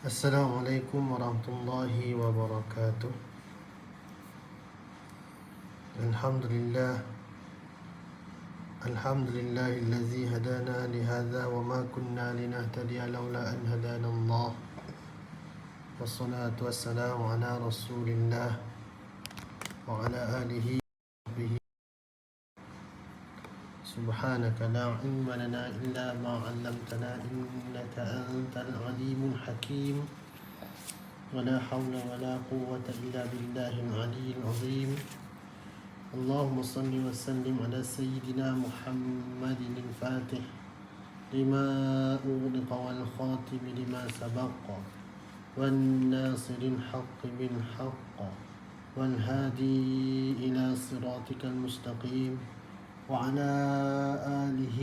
Assalamualaikum warahmatullahi wabarakatuh. Alhamdulillah. Alhamdulillahillazi hadana lihadza wa ma kunna linahtadiya laula an hadana Allah. Wassalatu wassalamu ala Rasulillah wa ala alihi wa sahbihi. Subhanaka la ilma lana illa ma 'allamtana innaka antal alimul hakim. ولا حول ولا قوة إلا بالله العلي العظيم. اللهم صل وسلم على سيدنا محمد الفاتح لما أغلق والخاتم لما سبق والناصر الحق بالحق والهادي إلى صراطك المستقيم وعلى آله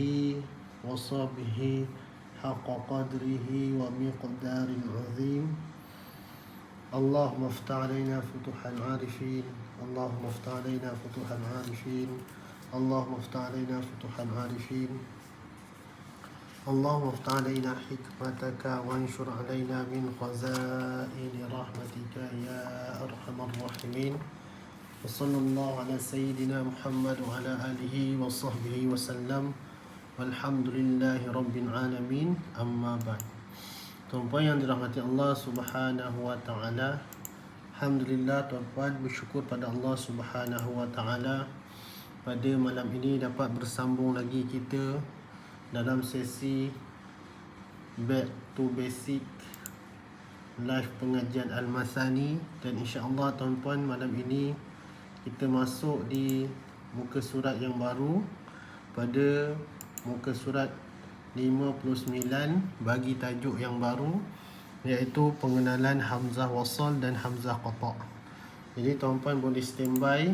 وصحبه حق قدره ومقدار عظيم. اللهم افتح علينا فتوح العارفين. اللهم افتح علينا فتوح العارفين. اللهم افتح علينا فتوح العارفين. اللهم افتح علينا حكمتك وانشر علينا من خزائن رحمتك يا أرحم الراحمين. وصلى الله على سيدنا محمد وعلى آله وصحبه وسلم والحمد لله رب العالمين. أما بعد. Tuan-puan yang dirahmati Allah Subhanahu wa taala, alhamdulillah tuan-puan bersyukur pada Allah Subhanahu wa taala pada malam ini dapat bersambung lagi kita dalam sesi Back to Basic live pengajian Al-Masani, dan insya-Allah tuan-puan malam ini kita masuk di muka surat yang baru pada muka surat 59 bagi tajuk yang baru, iaitu pengenalan hamzah wasal dan hamzah qata'. Jadi tuan-puan boleh standby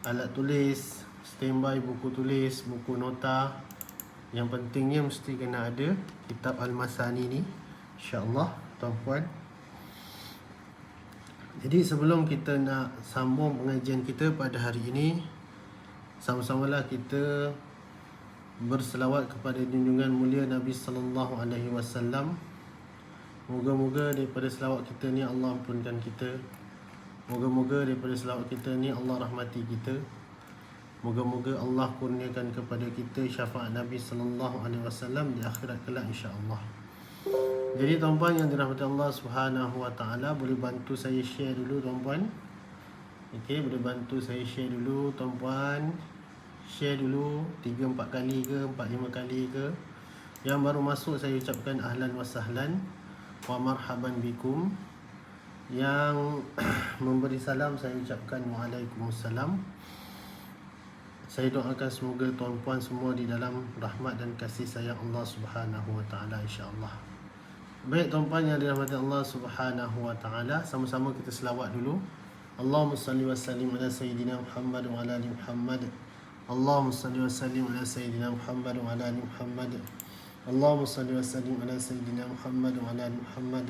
alat tulis, standby buku tulis, buku nota. Yang pentingnya mesti kena ada kitab Al-Masani ni, insya-Allah tuan-puan. Jadi sebelum kita nak sambung pengajian kita pada hari ini, sama-samalah kita berselawat kepada junjungan mulia Nabi sallallahu alaihi wasallam. Moga-moga daripada selawat kita ni Allah ampunkan kita. Moga-moga daripada selawat kita ni Allah rahmati kita. Moga-moga Allah kurniakan kepada kita syafaat Nabi sallallahu alaihi wasallam di akhirat kelak insya-Allah. Jadi tuan-puan yang dirahmati Allah Subhanahu wa taala, boleh bantu saya share dulu tuan-puan. Okey, boleh bantu saya share dulu tuan-puan. Share dulu 3-4 kali ke 4-5 kali ke. Yang baru masuk saya ucapkan ahlan wa sahlan wa marhaban bikum. Yang memberi salam saya ucapkan waalaikumsalam. Saya doakan semoga tuan-puan semua di dalam rahmat dan kasih sayang Allah Subhanahu wa taala insya-Allah. Baik tuan-puan yang dirahmati Allah Subhanahu wa taala, sama-sama kita selawat dulu. Allahumma salli wa sallim ala sayyidina Muhammad wa ala ali Muhammad. Allahumma salli wa sallim ala sayyidina Muhammad wa ala ali Muhammad. Allahumma salli wa sallim ala sayyidina Muhammad wa ala ali Muhammad.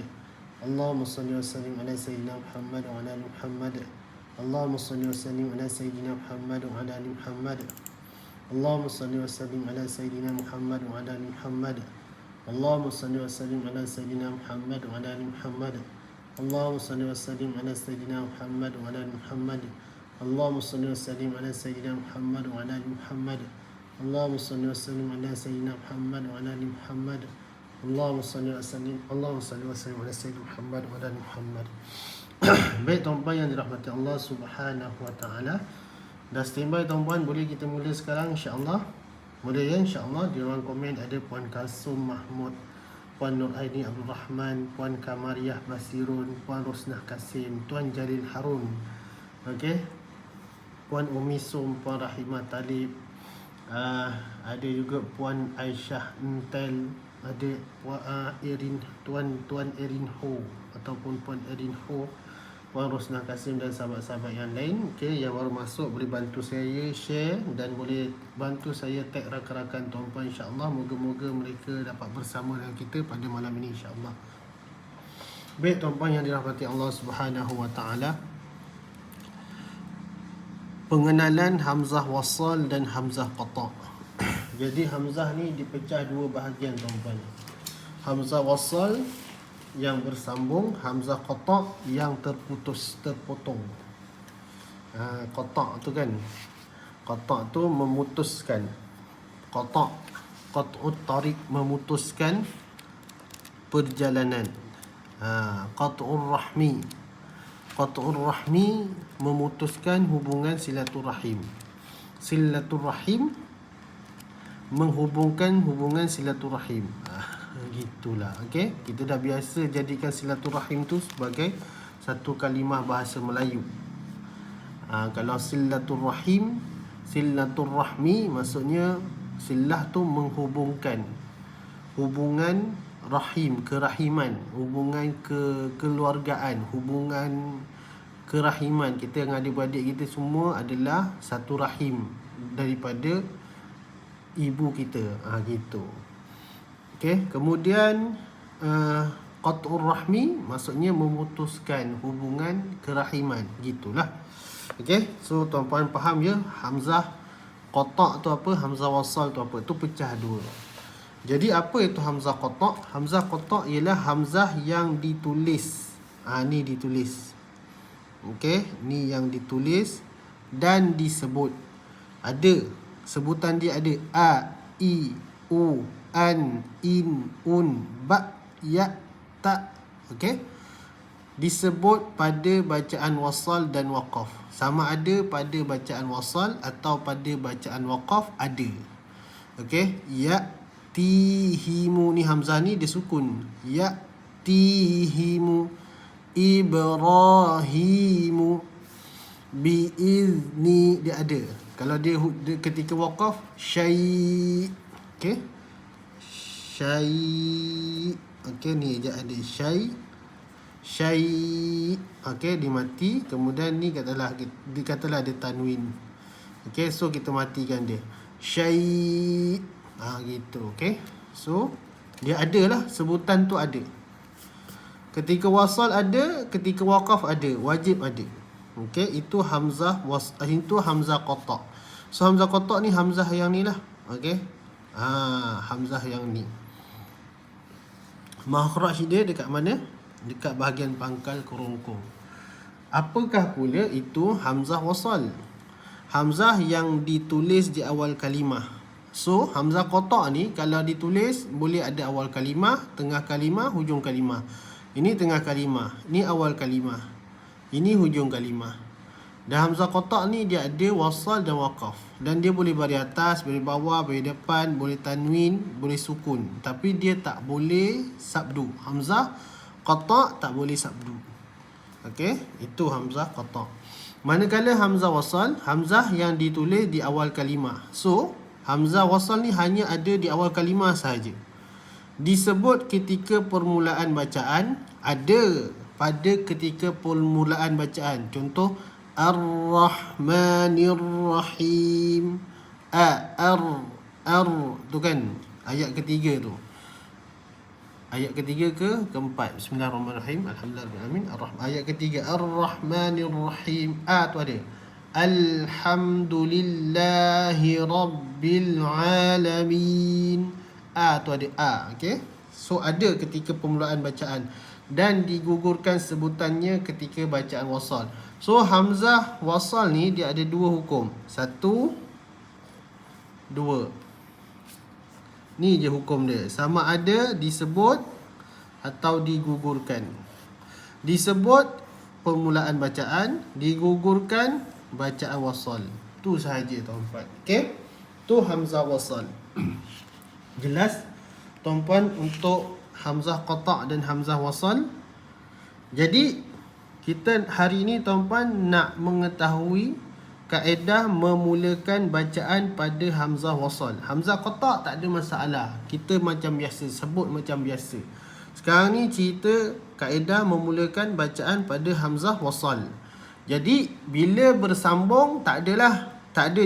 Allahumma salli wa sallim ala sayyidina Muhammad wa ala ali Muhammad. Allahumma salli wa sallim ala sayyidina Muhammad wa ala ali Muhammad. Allahumma salli wa sallim ala sayyidina Muhammad wa ala ali Muhammad. Allahumma salli wa sallim ala sayyidina Muhammad wa ala ali Muhammad. Allahumma salli wa sallim ala sayyidina Muhammad wa ala ali Muhammad. اللهم صل وسلم على سيدنا محمد وعلى ال محمد. اللهم صل وسلم على سيدنا محمد وعلى ال محمد. اللهم صل وسلم على سيدنا محمد وعلى ال محمد. Baik tuan-tuan yang dirahmati Allah Subhanahu wa taala, dah standby tuan-tuan, boleh kita mula sekarang insya-Allah. Boleh ya insya-Allah. Di ruang komen ada Puan Kalsum Mahmud, Puan Nur Aini Abdul Rahman, Puan Kamariah Basirun, Puan Rosnah Kasim, Tuan Jalil Harun. Okey. Puan Umi Sum, Puan Rahimah Talib, ada juga Puan Aisyah Entel, ada Tuan Erin Ho ataupun Puan Erin Ho, Puan Rosnah Kasim dan sahabat-sahabat yang lain. Okey, yang baru masuk boleh bantu saya share dan boleh bantu saya tag rakan-rakan tuan-puan insya-Allah. Moga-moga mereka dapat bersama dengan kita pada malam ini insya-Allah. Baik tuan-puan yang dirahmati Allah Subhanahu wa taala, pengenalan hamzah wasal dan hamzah qata'. Jadi hamzah ni dipecah dua bahagian tuan-tuan. Hamzah wasal yang bersambung, hamzah qata' yang terpotong. Qata' tu kan, qata' tu memutuskan. Qat'ut tariq, memutuskan perjalanan. Qat'ur rahmi, qat'ur rahmi memutuskan hubungan silaturahim. Silaturahim menghubungkan hubungan silaturahim. Gitulah. Okey, kita dah biasa jadikan silaturahim tu sebagai satu kalimah bahasa Melayu. Kalau silaturahim, silaturahmi maksudnya silah tu menghubungkan, hubungan rahim, kerahiman, hubungan kekeluargaan, hubungan kerahiman. Kita dengan adik-beradik kita semua adalah satu rahim daripada ibu kita. Gitu. Okey, kemudian qat'ur rahmi maksudnya memutuskan hubungan kerahiman. Gitulah. Okey, so tuan-puan faham ya, hamzah qata' tu apa, hamzah wasal tu apa? Tu pecah dua. Jadi apa itu hamzah qata'? Hamzah qata' ialah hamzah yang ditulis. Ni ditulis. Okey, ni yang ditulis dan disebut. Ada sebutan dia, ada a, i, u, an, in, un, ba, ya, ta. Okey, disebut pada bacaan wasal dan waqaf. Sama ada pada bacaan wasal atau pada bacaan waqaf ada. Okey, ya tihimu, ni hamzah ni dia sukun. Ya tihimu, Ibrahimu, biizni, dia ada. Kalau dia ketika waqaf, syai'. Okey, syai'. Okey, ni je ada syai'. Okey, dia mati. Kemudian ni katalah ada tanwin. Okey, so kita matikan dia. Syai'. Gitu. Okey, so dia ada lah, sebutan tu ada. Ketika wasal ada, ketika waqaf ada, wajib ada. Okey, itu hamzah itu hamzah qata'. So hamzah qata' ni hamzah yang ni lah. Okey, hamzah yang ni. Makhraj dia dekat mana? Dekat bahagian pangkal kerongkong. Apakah pula itu hamzah wasal? Hamzah yang ditulis di awal kalimah. So hamzah qata' ni kalau ditulis boleh ada awal kalimah, tengah kalimah, hujung kalimah. Ini tengah kalimah, ni awal kalimah, ini hujung kalimah. Dan hamzah qata' ni dia ada wasal dan waqaf. Dan dia boleh bari atas, boleh bawah, boleh depan, boleh tanwin, boleh sukun. Tapi dia tak boleh sabdu. Hamzah qata' tak boleh sabdu. Okey, itu hamzah qata'. Manakala hamzah wasal, hamzah yang ditulis di awal kalimah. So hamzah wasal ni hanya ada di awal kalimah sahaja. Disebut ketika permulaan bacaan, ada pada ketika permulaan bacaan. Contoh Ar-Rahmanir Rahim. Tu kan ayat ketiga tu. Ayat ketiga ke keempat. Bismillahirrahmanirrahim. Alhamdulillahirabbil alamin. Ayat ketiga Ar-Rahmanir Rahim. Tu ada Alhamdulillahi Rabbil Alamin. Tu ada okey. So ada ketika permulaan bacaan dan digugurkan sebutannya ketika bacaan wasal. So hamzah wasal ni dia ada dua hukum. 1, 2. Ni je hukum dia. Sama ada disebut atau digugurkan. Disebut permulaan bacaan, digugurkan bacaan wasal. Tu sahaja tuan-puan. Okey? Tu hamzah wasal. Jelas tuan-puan untuk hamzah qata' dan hamzah wasal. Jadi kita hari ini tuan-puan nak mengetahui kaedah memulakan bacaan pada hamzah wasal. Hamzah qata' tak ada masalah. Kita macam biasa, sebut macam biasa. Sekarang ni cerita kaedah memulakan bacaan pada hamzah wasal. Jadi bila bersambung tak ada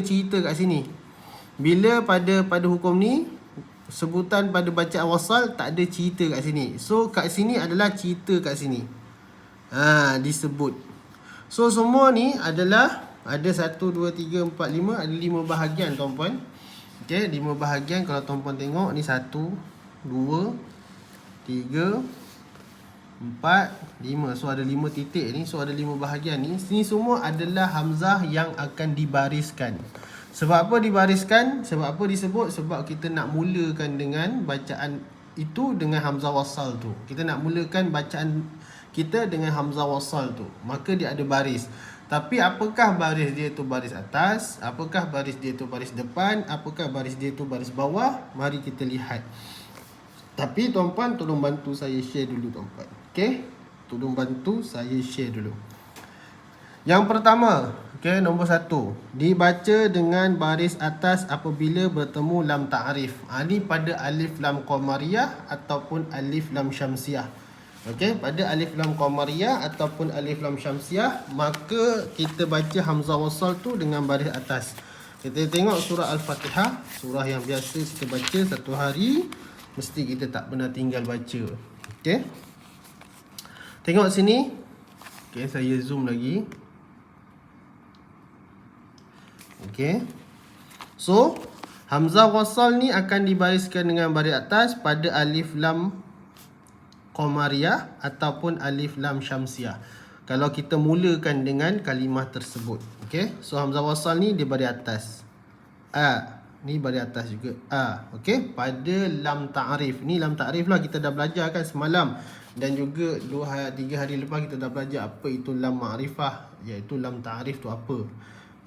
cerita kat sini. Bila pada hukum ni sebutan pada bacaan wasal tak ada cerita kat sini. So kat sini adalah cerita kat sini. Disebut. So semua ni adalah ada 1, 2, 3, 4, 5, ada 5 bahagian tuan-puan. Okey, 5 bahagian kalau tuan-puan tengok ni 1, 2, 3, 4, 4, 5. So ada 5 titik ni. So ada 5 bahagian ni. Sini semua adalah hamzah yang akan dibariskan. Sebab apa dibariskan? Sebab apa disebut? Sebab kita nak mulakan dengan bacaan itu dengan hamzah wasal tu. Kita nak mulakan bacaan kita dengan hamzah wasal tu. Maka dia ada baris. Tapi apakah baris dia tu baris atas? Apakah baris dia tu baris depan? Apakah baris dia tu baris bawah? Mari kita lihat. Tapi tuan-puan tolong bantu saya share dulu tuan-puan. Okey? Tolong bantu saya share dulu. Yang pertama, okey, nombor 1. Dibaca dengan baris atas apabila bertemu lam ta'rif. Ini pada alif lam qamariyah ataupun alif lam syamsiah. Okey, pada alif lam qamariyah ataupun alif lam syamsiah, maka kita baca hamzah wasal tu dengan baris atas. Kita tengok surah Al-Fatihah, surah yang biasa kita baca satu hari, mesti kita tak pernah tinggal baca. Okey. Tengok sini. Okey, saya zoom lagi. Okey. So, hamzah wasal ni akan dibariskan dengan baris atas pada alif lam qamariyah ataupun alif lam syamsiah. Kalau kita mulakan dengan kalimah tersebut. Okey. So hamzah wasal ni dia baris atas. Ni baris atas juga. Okey. Pada lam ta'rif. Ni lam ta'rif lah, kita dah belajar kan semalam. Dan juga 2-3 hari lepas kita dah belajar apa itu lam ma'rifah, iaitu lam ta'rif tu apa.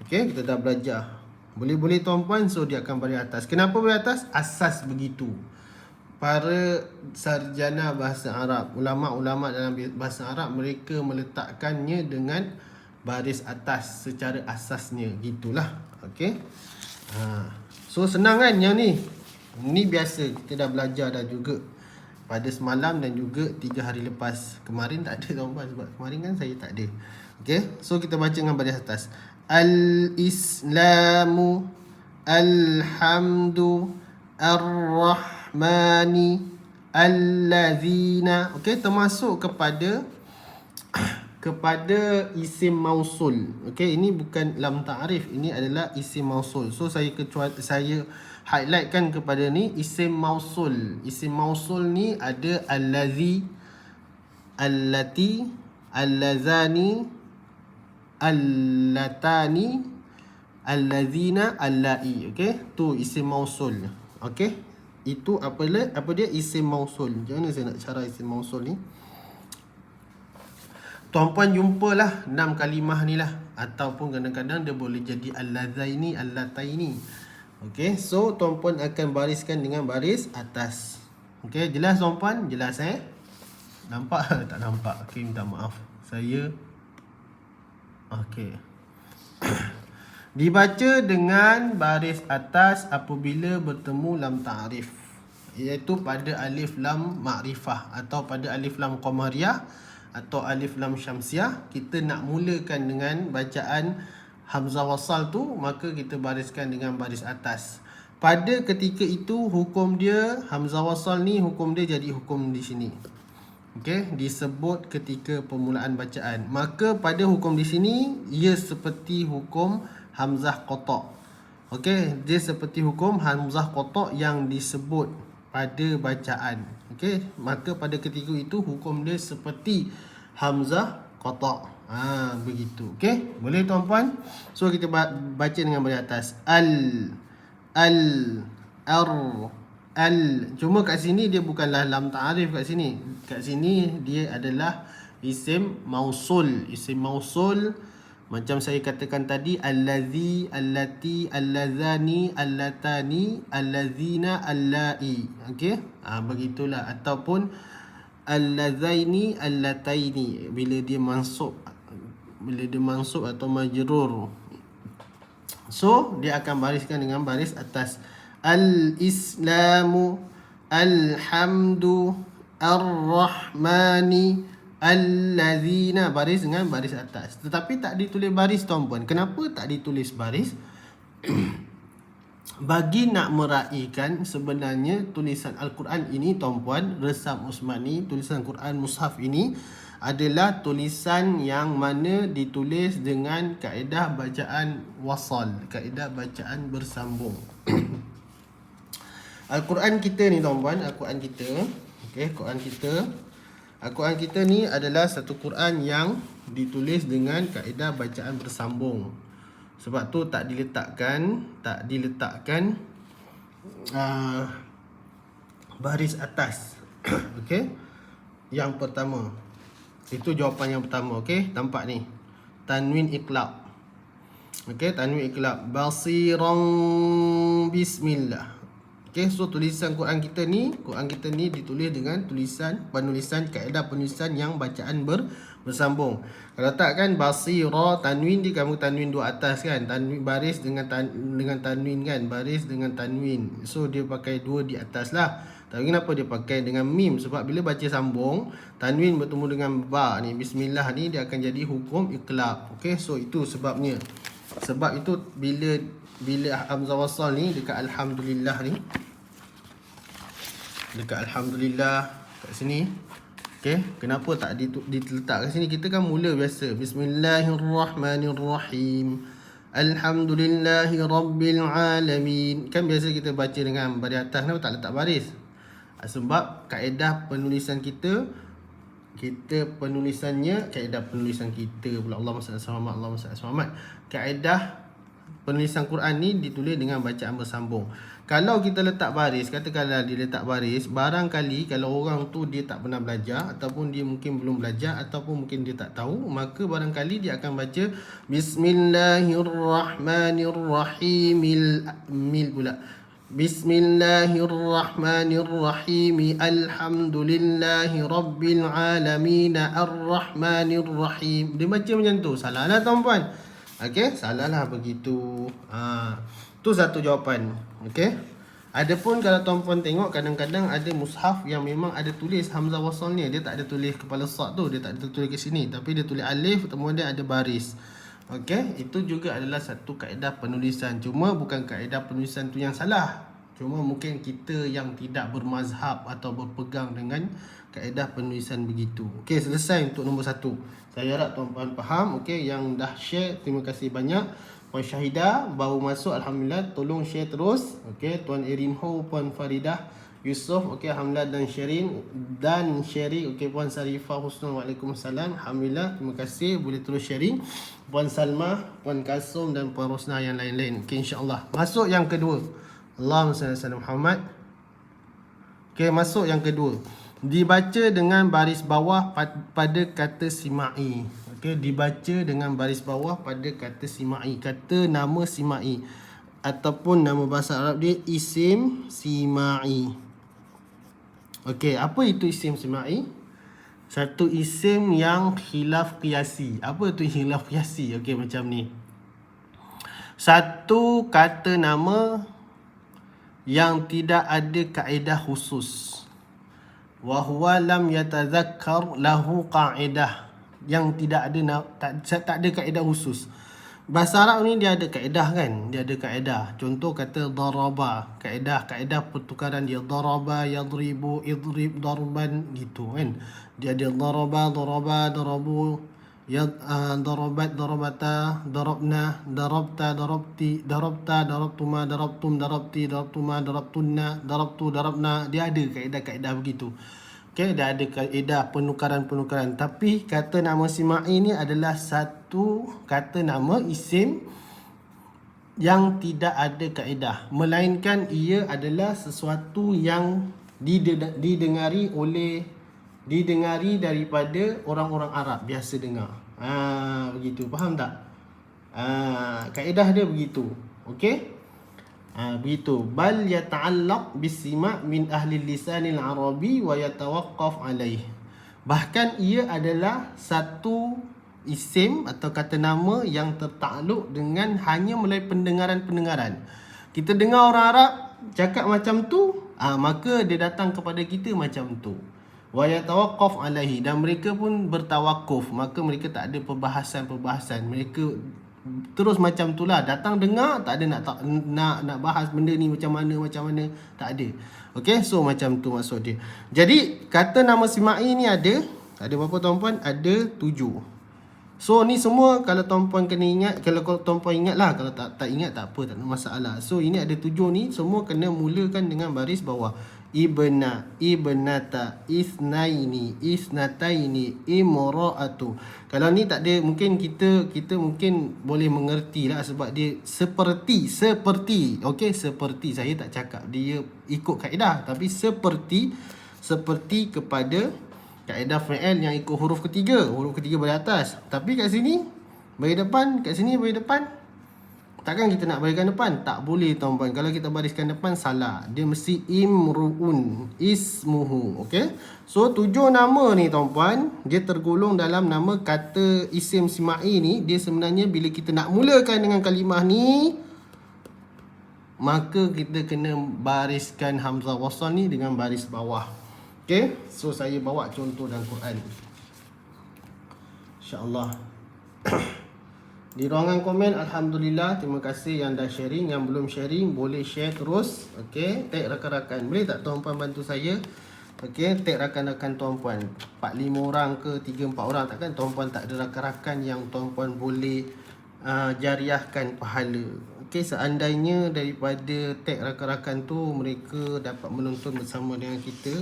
Okey, kita dah belajar. Boleh-boleh tuan-puan, so dia akan baris atas. Kenapa baris atas? Asas begitu. Para sarjana bahasa Arab, ulama-ulama dalam bahasa Arab, mereka meletakkannya dengan baris atas secara asasnya, gitulah. Okey. So senang kan yang ni? Ni biasa kita dah belajar dah juga pada semalam dan juga 3 hari lepas. Kemarin tak ada tuan-puan sebab kemarin kan saya tak ada. Okey. So kita baca dengan baris atas. Al-Islamu Alhamdu Ar-Rahmani Allazina. Okey, termasuk kepada isim mausul. Okey, ini bukan lam ta'rif, ini adalah isim mausul. So saya highlightkan kepada ni isim mausul. Isim mausul ni ada allazi, allati, allazani, allatani, allazina, allai. Okey, tu isim mausul. Okey, itu apa dia isim mausul. Macam mana saya nak cara isim mausul ni? Tuan-puan jumpalah 6 kalimah ni lah, ataupun kadang-kadang dia boleh jadi allazaini, allataini. Okey, so tuan-puan akan bariskan dengan baris atas. Okey, jelas tuan-puan? Jelas nampak? Tak nampak. Okey, minta maaf. Saya okey. Dibaca dengan baris atas apabila bertemu lam ta'rif, iaitu pada alif lam ma'rifah atau pada alif lam qamariyah atau alif lam syamsiah. Kita nak mulakan dengan bacaan hamzah wasal tu, maka kita bariskan dengan baris atas. Pada ketika itu hukum dia, hamzah wasal ni hukum dia jadi hukum di sini. Okey, disebut ketika permulaan bacaan. Maka pada hukum di sini ia seperti hukum hamzah qata'. Okey, dia seperti hukum hamzah qata' yang disebut pada bacaan. Okey, maka pada ketika itu hukum dia seperti hamzah qata'. Begitu. Okey, boleh tuan-puan? So kita baca dengan baris atas. Cuma kat sini dia bukanlah lam ta'rif kat sini. Kat sini dia adalah isim mausul. Isim mausul macam saya katakan tadi, allazi, allati, allazani, allatani, allazina, allai. Okey? Begitulah. Ataupun allazaini, allataini bila dia mansub atau majrur. So dia akan bariskan dengan baris atas. Al-Islamu Alhamdu Ar-Rahmani Allazina, baris dengan baris atas. Tetapi tak ditulis baris tuan-puan. Kenapa tak ditulis baris? Bagi nak meraihkan sebenarnya tulisan Al-Quran ini tuan-puan, Resam Usmani, tulisan Quran Mushaf ini adalah tulisan yang mana ditulis dengan kaedah bacaan wasal, kaedah bacaan bersambung. Al-Quran kita ni tuan-puan, Al-Quran kita, okey, Quran kita Al-Quran kita ni adalah satu Quran yang ditulis dengan kaedah bacaan bersambung. Sebab tu tak diletakkan baris atas. Okey. Yang pertama. Itu jawapan yang pertama, okey? Nampak ni. Tanwin iqlab. Okey, tanwin iqlab. Basiran bismillah. Okey, so tulisan Quran kita ni ditulis dengan penulisan kaedah penulisan yang bacaan bersambung. Kalau tak kan basira tanwin dia kamu tanwin dua atas kan, tanwin baris dengan tanwin kan, baris dengan tanwin. So dia pakai dua di atas lah. Tapi kenapa dia pakai dengan mim? Sebab bila baca sambung, tanwin bertemu dengan ba ni, bismillah ni, dia akan jadi hukum iqlab. Okey, so itu sebabnya. Sebab itu bila hamzah wasal ni dekat alhamdulillah ni, dekat alhamdulillah kat sini, okey, kenapa tak diletak kat sini? Kita kan mula biasa bismillahirrahmanirrahim, alhamdulillahi rabbil alamin, kan biasa kita baca dengan baris atas. Kenapa tak letak baris? Sebab kaedah penulisan kita penulisan kita pula, Allahumma salli alaihi wasallam. Kaedah penulisan Quran ni ditulis dengan bacaan bersambung. Kalau kita letak baris, katakanlah dia letak baris, barangkali kalau orang tu dia tak pernah belajar, ataupun dia mungkin belum belajar, ataupun mungkin dia tak tahu, maka barangkali dia akan baca bismillahirrahmanirrahim, bismillahirrahmanirrahim, alhamdulillahi rabbil alamin, arrahmanirrahim. Dia baca macam tu. Salah lah tuan-puan. Okey, salah lah begitu. Tu satu jawapan. Okey. Adapun kalau tuan-puan tengok, kadang-kadang ada mushaf yang memang ada tulis hamzah wasal ni, dia tak ada tulis kepala sad tu, dia tak ada tulis kat sini, tapi dia tulis alif, kemudian ada baris. Okey, itu juga adalah satu kaedah penulisan. Cuma bukan kaedah penulisan tu yang salah. Cuma mungkin kita yang tidak bermazhab atau berpegang dengan kaedah penulisan begitu. Okey, selesai untuk nombor 1. Saya harap tuan-puan faham. Okey, yang dah share, terima kasih banyak. Puan Syahidah baru masuk, alhamdulillah, tolong share terus. Okey, Tuan Erin Ho, Puan Faridah Yusof, okey, alhamdulillah, dan sharing. Okey, Puan Sarifah Husnul, waalaikumsalam, alhamdulillah, terima kasih, boleh terus sharing. Puan Salma, Puan Kasum, dan Puan Rosna yang lain-lain. Okey, insya-Allah. Masuk yang kedua. Allahumma salli ala Muhammad. Okey, masuk yang kedua. Dibaca dengan baris bawah pada kata simai. Okey, dibaca dengan baris bawah pada kata simai, kata nama simai, ataupun nama bahasa Arab dia isim simai. Okey, apa itu isim simai? Satu isim yang khilaf qiyasi. Apa tu khilaf qiyasi? Okey, macam ni. Satu kata nama yang tidak ada kaedah khusus. Wa huwa lam yatazakkar lahu qaedah. Yang tidak ada kaedah khusus. Bahasa Arab ni dia ada kaedah kan? Dia ada kaedah. Contoh kata daraba, kaedah pertukaran dia daraba, yadribu, idrib, darban, gitu kan. Dia ada daraba, darabu, darabat, darabata, darabna, darabta, darabti, darabta, darabtuma, darabtum, darabti, darabtuma, darabtunna, darabtu, darabna. Dia ada kaedah-kaedah begitu. Okey, dia ada kaedah penukaran-penukaran. Tapi kata nama simai ni adalah satu kata nama isim yang tidak ada kaedah, melainkan ia adalah sesuatu yang didengari daripada orang-orang Arab biasa dengar. Begitu, faham tak? Kaedah dia begitu. Okey? Begitu. Bal yata'allaq bisima' min ahli lisanil arabi wa yatawaqqaf alaih. Bahkan ia adalah satu isim atau kata nama yang tertakluk dengan hanya melalui pendengaran-pendengaran. Kita dengar orang Arab cakap macam tu, maka dia datang kepada kita macam tu. Wa yatawaqqaf alaihi, dan mereka pun bertawakuf, maka mereka tak ada perbahasan. Mereka terus macam itulah, datang dengar, tak ada nak bahas benda ni macam mana, tak ada. Okey, so macam tu maksud dia. Jadi kata nama simai ni ada berapa tuan-puan? Ada 7. So ni semua kalau tuan-puan kena ingat, kalau tuan-puan ingatlah, kalau tak ingat tak apa, tak ada masalah. So ini ada 7 ni, semua kena mulakan dengan baris bawah. ibnata, isnaini, isnataini, imra'atu. Kalau ni tak ada, mungkin kita mungkin boleh mengerti lah sebab dia seperti. Okey, seperti. Saya tak cakap dia ikut kaedah, tapi seperti kepada kaedah fi'il yang ikut huruf ketiga bagi atas. Tapi kat sini bagi depan, kat sini bagi depan. Takkan kita nak bariskan depan? Tak boleh tuan-puan. Kalau kita bariskan depan salah. Dia mesti imru'un, ismuhu. Okey. So 7 nama ni tuan-puan, dia tergolong dalam nama kata isim sima'i ni. Dia sebenarnya bila kita nak mulakan dengan kalimah ni, maka kita kena bariskan hamzah wasal ni dengan baris bawah. Okey. So saya bawa contoh dalam Quran, InsyaAllah. Di ruangan komen, Alhamdulillah, terima kasih yang dah sharing. Yang belum sharing, boleh share terus. Okey, tag rakan-rakan. Boleh tak tuan-puan bantu saya? Okey, tag rakan-rakan tuan-puan. 4-5 orang ke 3-4 orang. Takkan tuan-puan tak ada rakan-rakan yang tuan-puan boleh jariahkan pahala. Okey, seandainya daripada tag rakan-rakan tu mereka dapat menonton bersama dengan kita,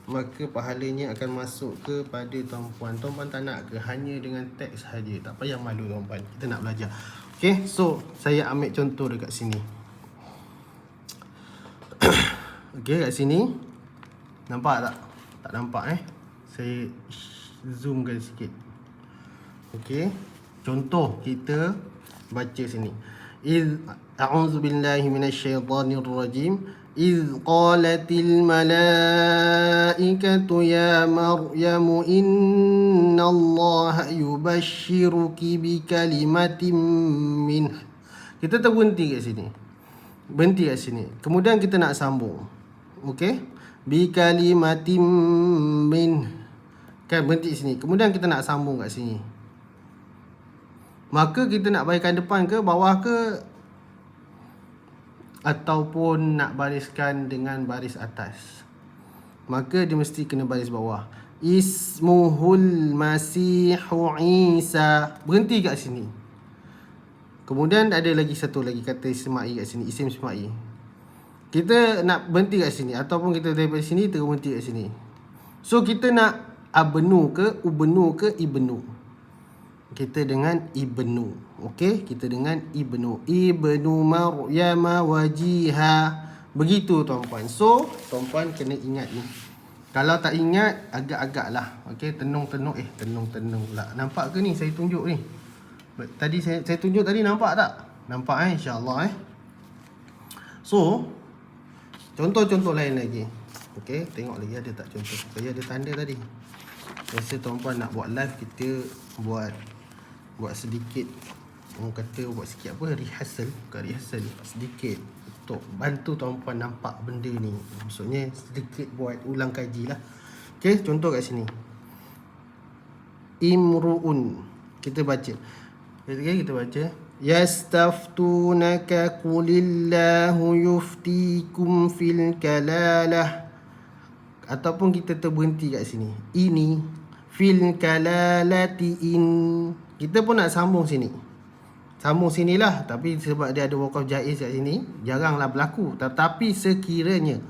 maka pahalanya akan masuk kepada tuan-puan. Tuan-puan tak nak ke hanya dengan teks sahaja? Tak payah malu tuan-puan, kita nak belajar. Okey, so saya ambil contoh dekat sini. Okey, kat sini nampak tak? Tak nampak Saya zoomkan sikit. Okey, contoh kita baca sini. A'udzubillahi minasyaitonirrajim. إذ قالت الملائكة يا مريم إن الله يبشرك بكلمة منه. Kita terberhenti kat sini. Berhenti kat sini. Kemudian kita nak sambung. Okey? Bikalimatim min. Kan berhenti sini. Kemudian kita nak sambung kat sini. Maka kita nak bariskan depan ke bawah ke, ataupun nak bariskan dengan baris atas? Maka dia mesti kena baris bawah. Ismuhul Masihu Isa. Berhenti kat sini. Kemudian ada lagi satu lagi kata isma'i kat sini, isim isma'i. Kita nak berhenti kat sini, ataupun kita daripada sini terus berhenti kat sini. So kita nak abnu ke, ubnu ke, ibnu. Kita dengan ibnu. Okey, kita dengan ibnu. Ibnu Maryam wajiha. Begitu tuan-puan. So, tuan-puan kena ingat ni. Kalau tak ingat, agak-agak lah. Okey, tenung-tenung. Tenung-tenung pula. Nampak ke ni saya tunjuk ni? Tadi saya tunjuk tadi, nampak tak? Nampak insya-Allah So, contoh-contoh lain lagi. Okey, tengok lagi ada tak contoh. Saya ada tanda tadi. Biasa tuan-puan nak buat live, kita buat sedikit, orang kata buat sikit apa, rehearsal, bukan rehearsal, sedikit untuk bantu tuan-puan nampak benda ni. Maksudnya sedikit buat ulang kaji lah. Okey, contoh kat sini. Imru'un. Kita baca. Kita baca. Yastaftunaka qulillahu yuftikum fil kalalah. Ataupun kita terberhenti kat sini. Ini fil kalalati in. Kita pun nak sambung sini. Sambung sinilah. Tapi sebab dia ada wakaf jaiz kat sini, jaranglah berlaku. Tetapi sekiranya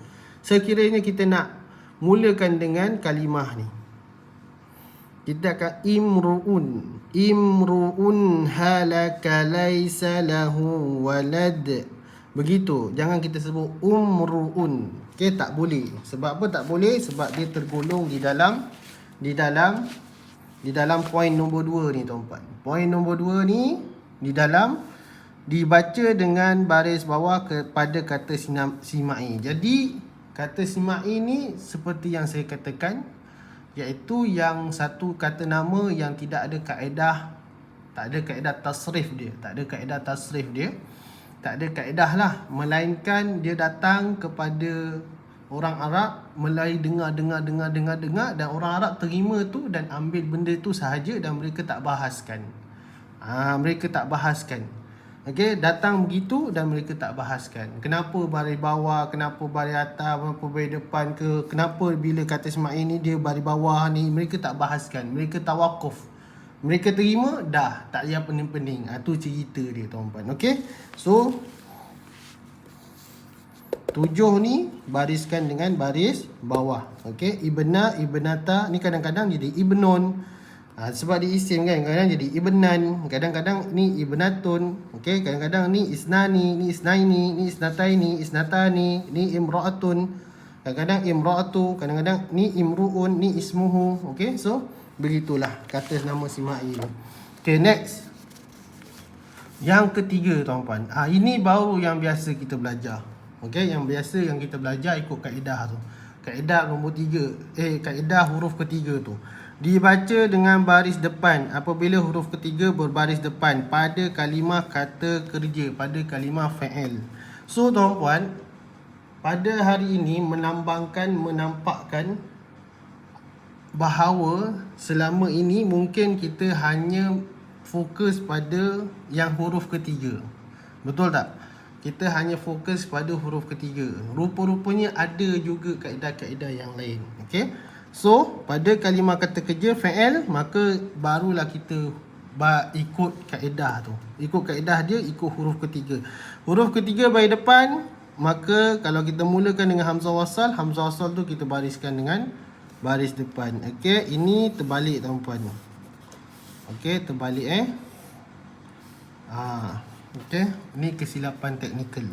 kita nak mulakan dengan kalimah ni, kita akan Imru'un halaka laisa lahu walad. Begitu. Jangan kita sebut umru'un. Okey, tak boleh. Sebab apa tak boleh? Sebab dia tergolong di dalam poin nombor 2 ni tuan-puan. Poin nombor 2 ni dibaca dengan baris bawah kepada kata sima'i. Jadi kata sima'i ni seperti yang saya katakan, iaitu yang satu kata nama yang tidak ada kaedah, tak ada kaedah tasrif dia, tak ada kaedah lah, melainkan dia datang kepada orang Arab melalui dengar dan orang Arab terima tu dan ambil benda tu sahaja dan mereka tak bahaskan. Okey, datang begitu dan mereka tak bahaskan. Kenapa baris bawah, kenapa baris atas, kenapa baris depan ke, kenapa bila kata Ismail ni dia baris bawah ni, mereka tak bahaskan. Mereka tawakuf. Mereka terima, dah, tak payah pening-pening. Tu cerita dia tuan-tuan. Okey. So tujuh ni bariskan dengan baris bawah. Okey, ibna, ibnata ni kadang-kadang jadi ibnun. Sebab dia isim kan, kadang-kadang jadi ibnan, kadang-kadang ni ibnatun. Okey, kadang-kadang ni isnani, ni isnaini, ni isnataini, isnatani, ni imraatun. Kadang-kadang imraatu, kadang-kadang ni imruun, ni ismuhu. Okey, so begitulah kata nama Ismail. Okey, next. Yang ketiga tuan-puan. Ini baru yang biasa kita belajar. Okey, yang biasa yang kita belajar ikut kaedah tu. Kaedah nombor 3. Kaedah huruf ketiga tu. Dibaca dengan baris depan apabila huruf ketiga berbaris depan pada kalimah kata kerja, pada kalimah fa'il. So tuan-puan, pada hari ini menampakkan bahawa selama ini mungkin kita hanya fokus pada yang huruf ketiga. Betul tak? Kita hanya fokus pada huruf ketiga. Rupa-rupanya ada juga kaedah-kaedah yang lain. Okey. So, pada kalimah kata kerja fa'il, maka barulah kita ikut kaedah tu. Ikut kaedah dia, ikut huruf ketiga. Huruf ketiga bagi depan, maka kalau kita mulakan dengan hamzah wasal tu kita bariskan dengan baris depan. Okey, ini terbalik tuan-puan. Okey, terbalik okey, ni kesilapan teknikal.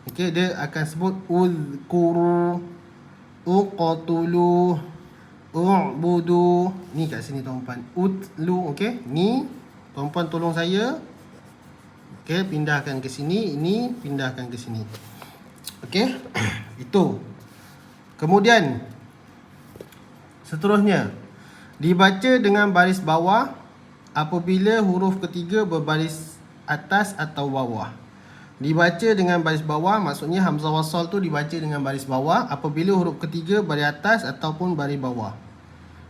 Okey, dia akan sebut uzkuru, uqtulu, u'budu. Ni kat sini tuan-puan. Utlu, okey. Ni tuan-puan tolong saya. Okey, pindahkan ke sini, ini pindahkan ke sini. Okey. Itu. Kemudian seterusnya dibaca dengan baris bawah apabila huruf ketiga berbaris atas atau bawah. Dibaca dengan baris bawah maksudnya hamzah wasal tu dibaca dengan baris bawah apabila huruf ketiga baris atas ataupun baris bawah.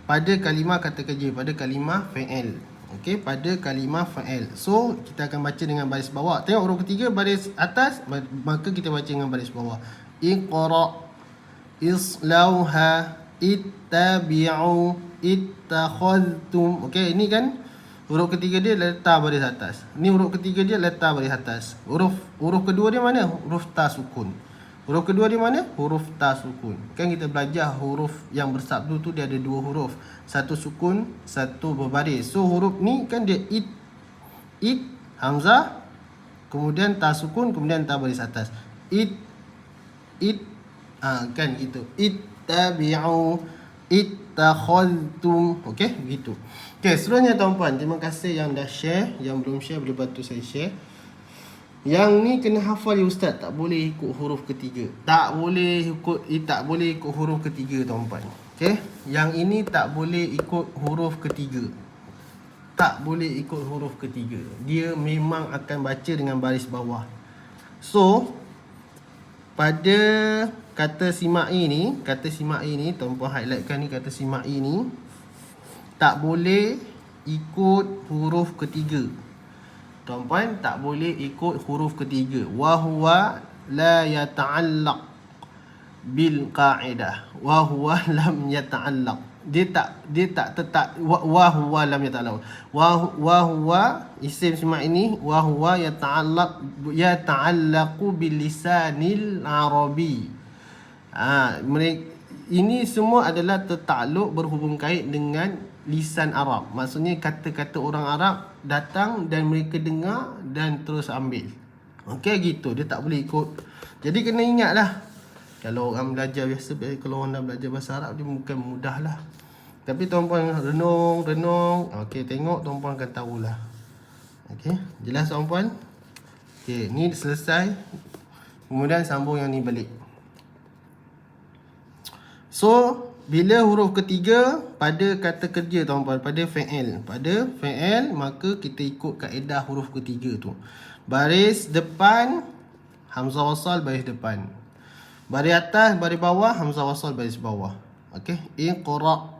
Pada kalimah kata kerja, pada kalimah fa'il. Okey, pada kalimah fa'il. So, kita akan baca dengan baris bawah. Tengok huruf ketiga baris atas, maka kita baca dengan baris bawah. Iqra, islauha, ittabi'u, ittakhadtum. Okey, ini kan huruf ketiga dia letak baris atas. Ni huruf ketiga dia letak baris atas. Huruf kedua dia mana? Huruf ta sukun. Huruf kedua dia mana? Huruf ta sukun. Kan kita belajar huruf yang bersabdu tu dia ada dua huruf. Satu sukun, satu berbaris. So huruf ni kan dia it hamzah, kemudian ta sukun, kemudian ta baris atas. Kan gitu. Ittabi'u, ittakhadtum. Okey, begitu. Okey, seterusnya tuan-puan, terima kasih yang dah share, yang belum share boleh bantu saya share. Yang ni kena hafal ya ustaz, tak boleh ikut huruf ketiga. Tak boleh ikut huruf ketiga tuan-puan. Okey, yang ini tak boleh ikut huruf ketiga. Tak boleh ikut huruf ketiga. Dia memang akan baca dengan baris bawah. So, pada kata simai ni tuan-puan highlightkan ni, kata simai ni tak boleh ikut huruf ketiga. Tuan-puan, tak boleh ikut huruf ketiga. Wa huwa la yata'allaq bil qa'idah. Wa huwa lam yata'allaq. Dia tak tetap. Wa huwa lam yata'allaq. Wa huwa isim simai ini wa huwa yata'allaqu bil lisanil arabi. Ini semua adalah tertakluk, berhubung kait dengan lisan Arab. Maksudnya kata-kata orang Arab datang dan mereka dengar dan terus ambil. Okey, gitu. Dia tak boleh ikut. Jadi kena ingatlah, kalau orang belajar biasa, kalau orang dah belajar bahasa Arab dia bukan mudah lah. Tapi tuan-puan renung. Okey, tengok tuan-puan akan tahulah. Okey, jelas tuan-puan? Okey, ni selesai. Kemudian sambung yang ni balik. So, bila huruf ketiga pada kata kerja tuan-puan, pada fa'il. Pada fa'il, maka kita ikut kaedah huruf ketiga tu. Baris depan, hamzah wasal baris depan. Baris atas, baris bawah, hamzah wasal baris bawah. Okey, iqra,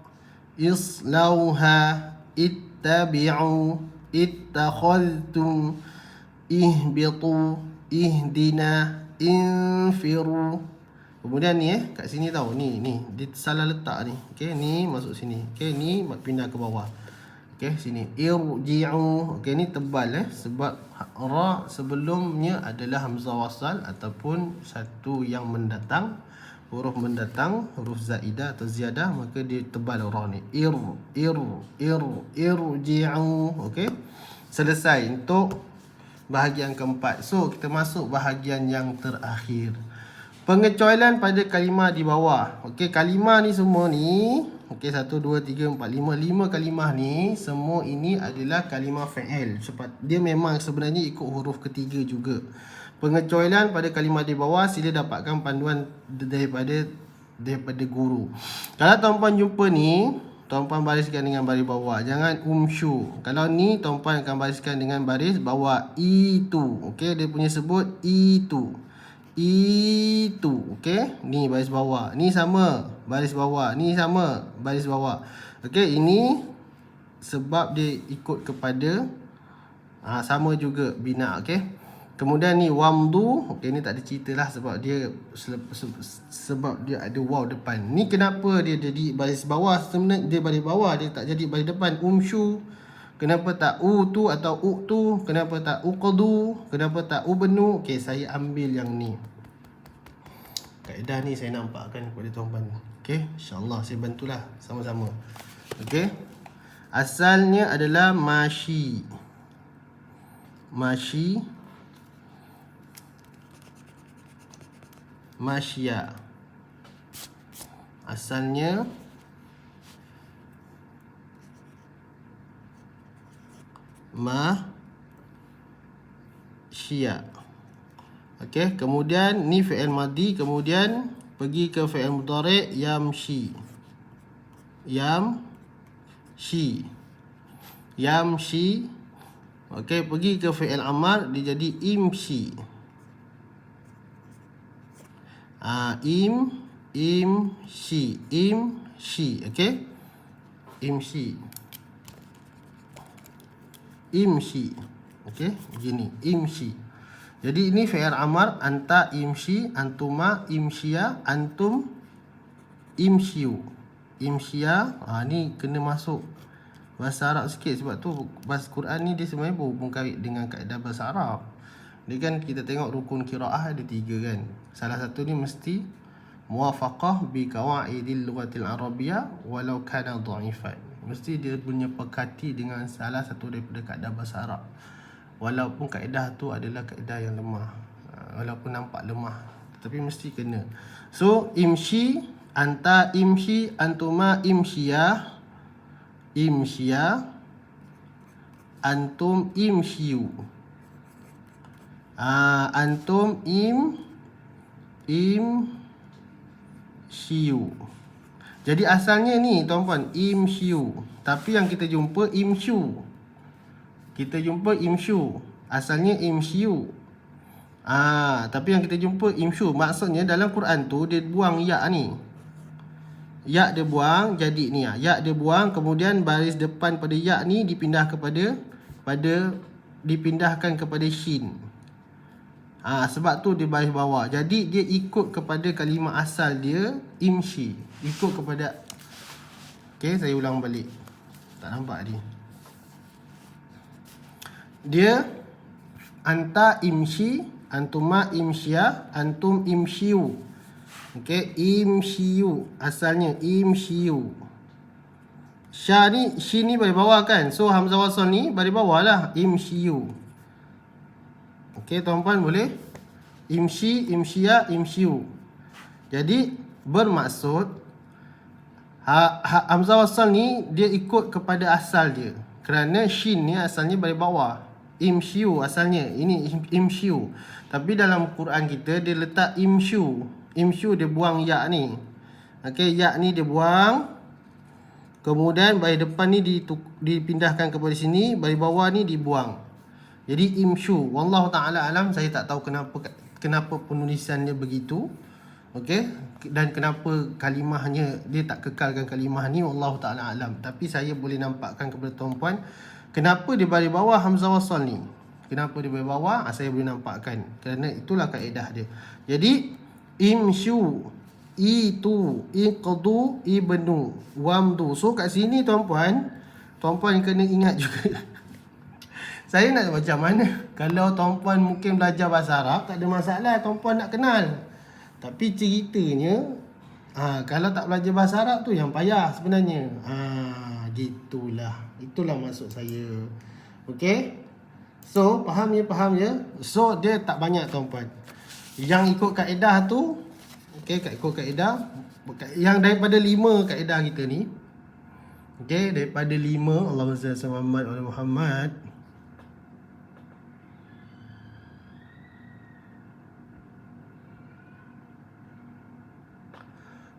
islauha, ittabi'u, ittakhadtum, ihbitu, ihdina, infiru. Kemudian ni kat sini tau, ni dia salah letak ni. Okey, ni masuk sini. Okey, ni pindah ke bawah. Okey, sini irji'u. Okey, ni tebal sebab ra sebelumnya adalah hamzah wasal ataupun satu yang mendatang, huruf mendatang, huruf zaidah atau ziyadah, maka dia tebal ra ni. Irji'u. Okey. Selesai untuk bahagian keempat. So, kita masuk bahagian yang terakhir. Pengecualian pada kalimah di bawah. Okey, kalimah ni semua ni, okey, 1 2 3 4 5 5 kalimah ni semua ini adalah kalimah fa'il. Dia memang sebenarnya ikut huruf ketiga juga. Pengecualian pada kalimah di bawah, sila dapatkan panduan daripada guru. Kalau tuan-puan jumpa ni, tuan-puan bariskan dengan baris bawah. Jangan umsyu. Kalau ni, tuan-puan akan bariskan dengan baris bawah. Itu. Okey, dia punya sebut itu. Itu. Okey, ni baris bawah. Ni sama, baris bawah. Ni sama, baris bawah. Okey, ini sebab dia ikut kepada sama juga bina. Okey. Kemudian ni wamdu. Okey, ni tak ada cerita lah sebab dia ada waw depan. Ni kenapa dia jadi baris bawah? Sebenarnya dia baris bawah, dia tak jadi baris depan. Umsyu. Kenapa tak utu atau uktu? Kenapa tak uqdu? Kenapa tak ubnu? Okey, saya ambil yang ni. Kaedah ni saya nampakkan kepada tuan-tuan. Okey, insya-Allah saya bantulah sama-sama. Okey. Asalnya adalah masyi. Masyi. Masya. Asalnya masya. Okey, kemudian ni fi'il madhi, kemudian pergi ke fi'il mudhari' yamshi. Yamshi. Yamshi. Okey, pergi ke fi'il amar, dia jadi imshi. Imshi. Okey, imshi. Imshi. Okey, begini, imshi. Jadi ini fi'il amar, anta imshi, antuma imshiya, antum imshiu. Imshiya, ni kena masuk bahasa Arab sikit sebab tu bahasa Quran ni dia sebenarnya berhubung kait dengan kaedah bahasa Arab. Dia kan kita tengok rukun qiraah ada 3 kan. Salah satu ni mesti muwafaqah bi qawaidil lughatil arabiyyah walau kana dha'ifan. Mesti dia punya pekati dengan salah satu daripada kaedah bahasa Arab. Walaupun kaedah tu adalah kaedah yang lemah. Walaupun nampak lemah, tapi mesti kena. So, imshi, anta imshi, antuma imshiyah. Imshiyah. Antum imshiu. Antum imshiu. Jadi asalnya ni tuan-puan imshiu, tapi yang kita jumpa imshu. Kita jumpa imshu. Asalnya imshiu. Tapi yang kita jumpa imshu. Maksudnya dalam Quran tu dia buang ya ni. Ya dia buang, jadi ni ya dia buang, kemudian baris depan pada ya ni dipindah dipindahkan kepada shin. Sebab tu dia baris bawah. Jadi dia ikut kepada kalimah asal dia imshi. Ikut kepada. Okey, saya ulang balik. Tak nampak ni. Dia anta imshi, antuma imsya, antum imshiu. Okey, imshiu. Asalnya imshiu. Sya ni, shin ni baris bawah kan. So hamzah wasal ni baris bawah lah. Imshiu. Okey, tuan-puan boleh imshi, imshiya, imshiu. Jadi bermaksud hamzah wasal ni dia ikut kepada asal dia. Kerana shin ni asalnya baris bawah. Imshiu asalnya. Ini imshiu. Tapi dalam Quran kita dia letak imshu. Imshu dia buang ya ni. Okey, ya ni dia buang. Kemudian baris depan ni dipindahkan kepada sini, baris bawah ni dibuang. Jadi imshu. Wallahu ta'ala alam, saya tak tahu kenapa penulisannya begitu. Okey, dan kenapa kalimahnya dia tak kekalkan kalimah ni, wallahu ta'ala alam. Tapi saya boleh nampakkan kepada tuan-puan kenapa dia baris bawah hamzah wasal ni. Kenapa dia baris bawah? Saya boleh nampakkan. Kerana itulah kaedah dia. Jadi imshu, itu, iqdu, ibnu, wamdu. So kat sini tuan-puan, tuan-puan kena ingat juga. Saya nak macam mana? Kalau tuan-puan mungkin belajar bahasa Arab, tak ada masalah tuan-puan nak kenal. Tapi ceritanya, kalau tak belajar bahasa Arab tu yang payah sebenarnya. Gitulah. Itulah maksud saya. Okay? So, faham ya? So, dia tak banyak tuan-puan. Yang ikut kaedah tu, okay, ikut kaedah, yang daripada 5 kaedah kita ni, okay, daripada 5, Allahumma salli ala Muhammad wa ala Muhammad.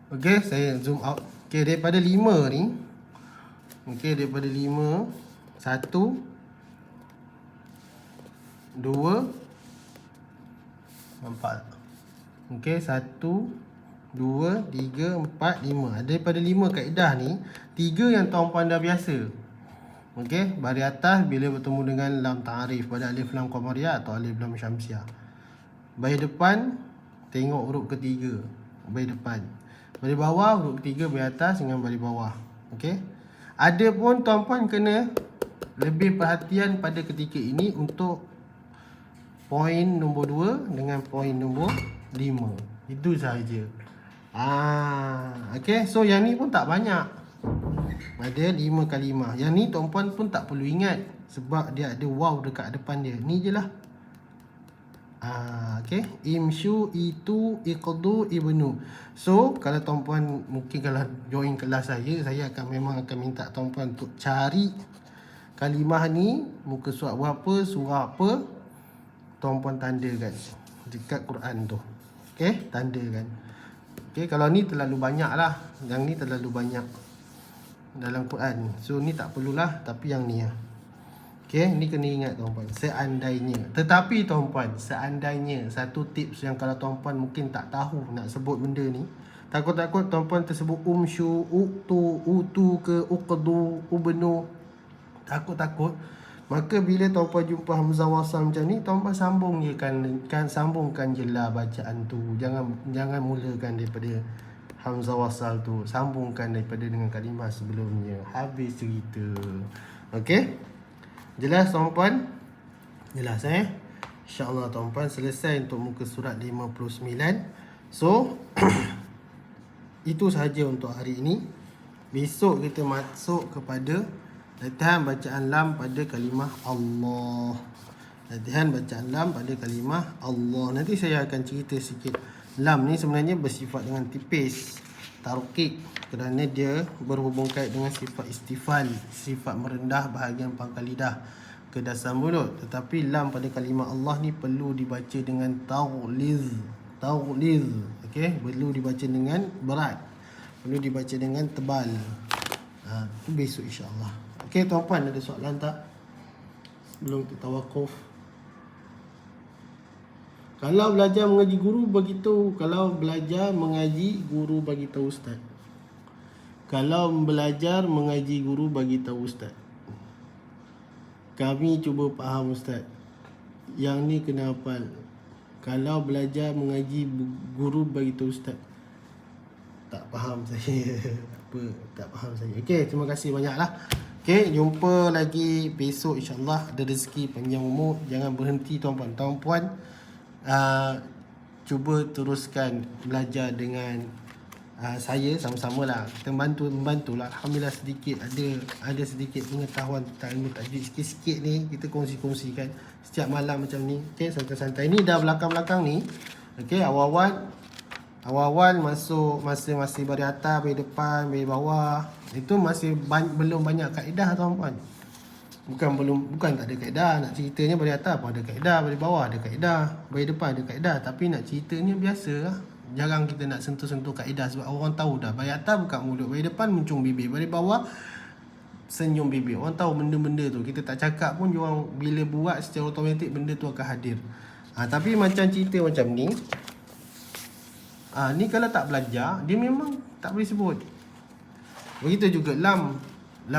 Okay, saya zoom out. Okay, daripada 5 ni, okay, daripada 5, 1, 2, 4. Okay, 1, 2, 3, 4, 5. Daripada 5 kaedah ni, 3 yang tuan-puan dah biasa. Okay, baris atas bila bertemu dengan lam ta'arif pada alif lam qamariyah atau alif lam syamsiah. Baris depan, tengok huruf ketiga. Baris depan. Baris bawah, huruf ketiga baris atas dengan baris bawah. Okay. Ada pun tuan-puan kena lebih perhatian pada ketika ini untuk poin nombor 2 dengan poin nombor 5. Itu sahaja. Okay. So yang ni pun tak banyak. Ada 5 kalimah. Yang ni tuan-puan pun tak perlu ingat sebab dia ada waw dekat depan dia. Ni je lah. Okay. Imshu, itu, iqdu, ibnu. So kalau tuan-puan mungkin kalau join kelas saya memang akan minta tuan-puan untuk cari kalimah ni, muka surat berapa, surah apa, tuan-puan tandakan dekat Quran tu. Okay, tandakan. Okay, kalau ni terlalu banyak lah. Yang ni terlalu banyak dalam Quran. So ni tak perlulah, tapi yang ni lah. Okay, ni kena ingat tuan-puan. Seandainya. Tetapi tuan-puan, seandainya satu tips yang kalau tuan-puan mungkin tak tahu nak sebut benda ni, takut-takut tuan-puan tersebut umsyu, utu ke uqdu, ubnu, takut-takut. Maka bila tuan-puan jumpa hamzah wasal macam ni, tuan-puan sambung je kan sambungkan je lah bacaan tu. Jangan mulakan daripada hamzah wasal tu, sambungkan daripada dengan kalimah sebelumnya. Habis cerita. Okey? Jelas tuan-puan? Jelas InsyaAllah tuan-puan selesai untuk muka surat 59. So itu sahaja untuk hari ini. Besok kita masuk kepada latihan bacaan lam pada kalimah Allah. Latihan bacaan lam pada kalimah Allah. Nanti saya akan cerita sikit. Lam ni sebenarnya bersifat dengan tipis, tarqiq, kerana dia berhubung kait dengan sifat istifal, sifat merendah bahagian pangkal lidah ke dasar mulut. Tetapi lam pada kalimah Allah ni perlu dibaca dengan taghliz. Okey, perlu dibaca dengan berat, perlu dibaca dengan tebal. Itu besok insya-Allah. Okey tuan-puan, ada soalan tak sebelum kita tawakuf? Kalau belajar mengaji guru beritahu, kalau belajar mengaji guru bagi tahu ustaz. Kalau belajar mengaji guru bagi tahu ustaz. Kami cuba faham ustaz. Yang ni kena hafal. Kalau belajar mengaji guru bagi tahu ustaz. Tak faham saya. Apa? Tak faham saya. Okey, terima kasih banyaklah. Okey, jumpa lagi besok insya-Allah. Ada rezeki panjang umur. Jangan berhenti tuan-puan. Tuan-puan cuba teruskan belajar dengan saya sama-sama lah. Kita membantu lah. Alhamdulillah sedikit ada sedikit pengetahuan tentang ilmu tajwid. Sikit-sikit ni kita kongsi-kongsikan setiap malam macam ni. Okey, santai-santai. Ni dah belakang-belakang ni. Okey, awal-awal masuk masih baris atas, baris depan, baris bawah. Itu masih belum banyak kaedah tuan-puan. Bukan tak ada kaedah. Nak ceritanya baris atas pun ada kaedah, baris bawah ada kaedah, baris depan ada kaedah. Tapi nak ceritanya biasa lah. Jarang kita nak sentuh-sentuh kaedah sebab orang tahu dah. Baris atas buka mulut, baris depan muncung bibir, baris bawah senyum bibir. Orang tahu benda-benda tu. Kita tak cakap pun diorang bila buat secara automatik benda tu akan hadir. Tapi macam cerita macam ni, ni kalau tak belajar dia memang tak boleh sebut. Begitu juga lam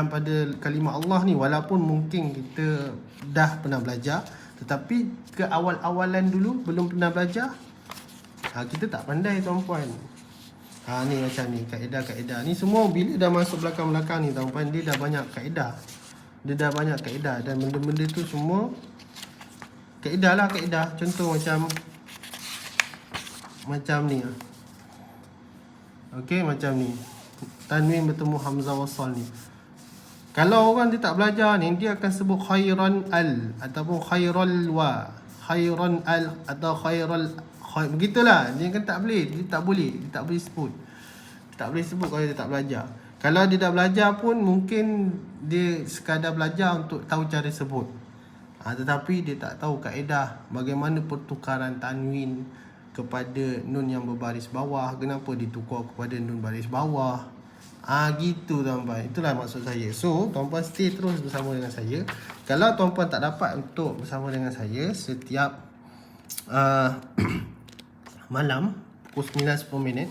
pada kalimah Allah ni, walaupun mungkin kita dah pernah belajar, tetapi ke awal-awalan dulu belum pernah belajar, kita tak pandai tuan-puan. Ni macam ni, kaedah-kaedah. Ni semua bila dah masuk belakang-belakang ni tuan-puan, dia dah banyak kaedah. Dia dah banyak kaedah dan benda-benda tu semua kaedah lah, kaedah. Contoh macam ni. Okey, macam ni. Tanwin bertemu hamzah wasal ni. Kalau orang dia tak belajar ni, dia akan sebut khairan al ataupun khairal wa, khairan al atau begitulah. Dia kan tak boleh, dia tak boleh sebut. Tak boleh sebut kalau dia tak belajar. Kalau dia dah belajar pun mungkin dia sekadar belajar untuk tahu cara sebut. Tetapi dia tak tahu kaedah bagaimana pertukaran tanwin kepada nun yang berbaris bawah, kenapa ditukar kepada nun baris bawah. Gitu tuan-puan. Itulah maksud saya. So, tuan-puan stay terus bersama dengan saya. Kalau tuan-puan tak dapat untuk bersama dengan saya setiap malam pukul 9:10,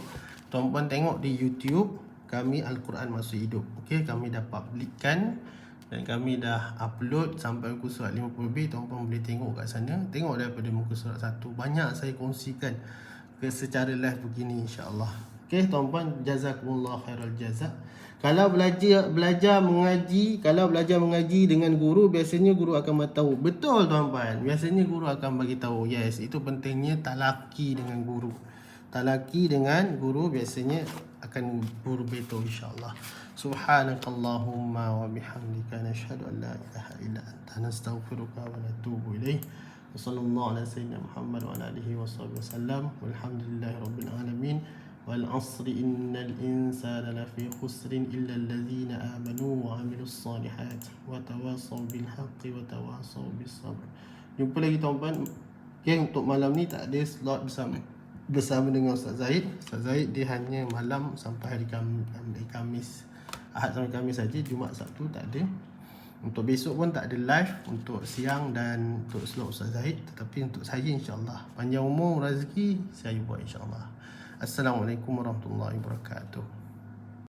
tuan-puan tengok di YouTube kami Al-Quran Masuk Hidup. Okey, kami dah publikkan dan kami dah upload sampai muka surat 50 lebih. Tuan-puan boleh tengok kat sana. Tengok daripada muka surat 1. Banyak saya kongsikan secara live begini, insya-Allah. Okey, tuan-puan, jazakumullah khairal jazak. Kalau belajar mengaji dengan guru, biasanya guru akan beritahu. Betul tuan-puan. Biasanya guru akan bagi tahu. Yes, itu pentingnya talaki dengan guru. Talaki dengan guru biasanya akan guru beritahu, insya-Allah. Subhanakallahumma wa bihamdika nashhadu an la ilaha illa anta nastaghfiruka wa natubu ilaik. Wassallallahu ala sayyidina Muhammad wa ala alihi wasallam. Walhamdulillahirabbil alamin. Wal 'asri innal insana lafi khusrin illa alladhina amanu wa 'amilus solihat wa tawasaw bil haqqi wa tawasaw bis sabr. Jumpa lagi tuan-tuan. Okey, untuk malam ni tak ada slot bersama dengan Ustaz Zahid. Ustaz Zahid dia hanya malam sampai hari Khamis. Ahad sampai Khamis saja, Jumaat Sabtu tak ada. Untuk besok pun tak ada live untuk siang dan untuk slot Ustaz Zahid. Tetapi untuk saya, insya-Allah panjang umur rezeki saya buat, insya-Allah. Assalamualaikum warahmatullahi wabarakatuh.